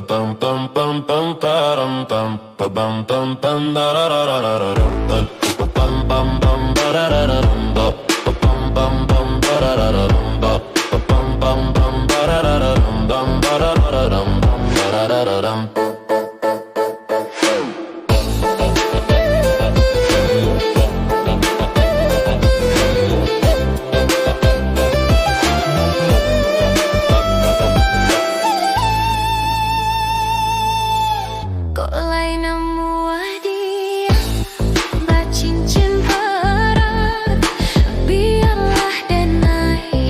bum bum bum bum bum bum bum bum bum da da da da da da bum bum bum da da da da bum bum bum da da da da bum bum bum da da da da bum da da da da da da da da. Kok lain nemu hadiah bercincin perak, biarlah denai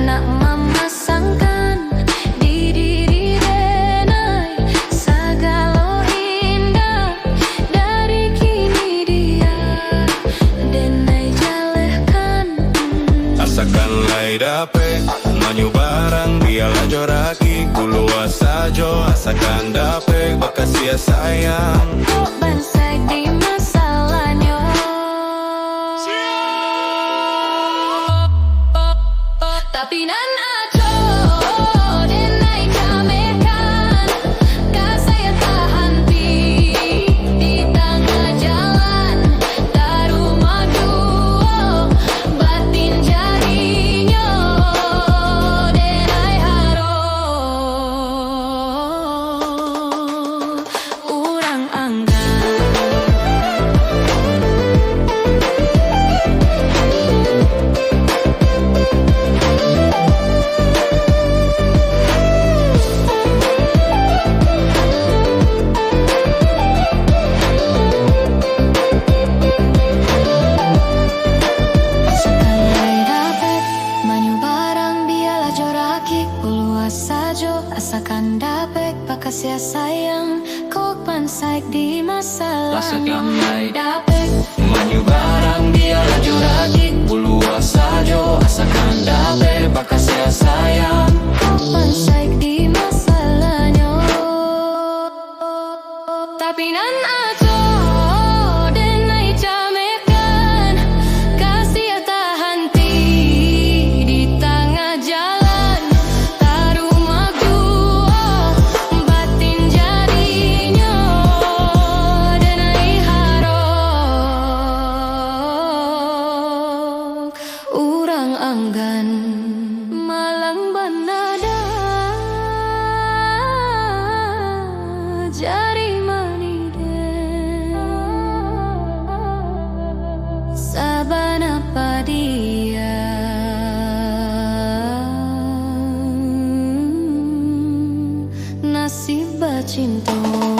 nak memasangkan di diri denai segala indah dari kini dia denai jalehkan. Asakanlah dapat manyu barang biarlah joraki kuluas sajo asakan dapat bakasih sayang Kok bansai di masalahnya tapi nan aco denai jamekan kasih tahan di tengah jalan taruh madu batin jadinya denai haro urang angga. Asakan dapat pakasya sayang kok pansaik di masalah Asakanlah dapat manyu barang biarlah joraki kuluas sajo asakan dapat bakasih sayang kok pansaik di masalahnya tapi nan aco denai jamekan kasih tahan di tengah jalan taruh magdu batin jadinya denai harok urang anggan malang banada jari manide saban apa dia nasib cinta.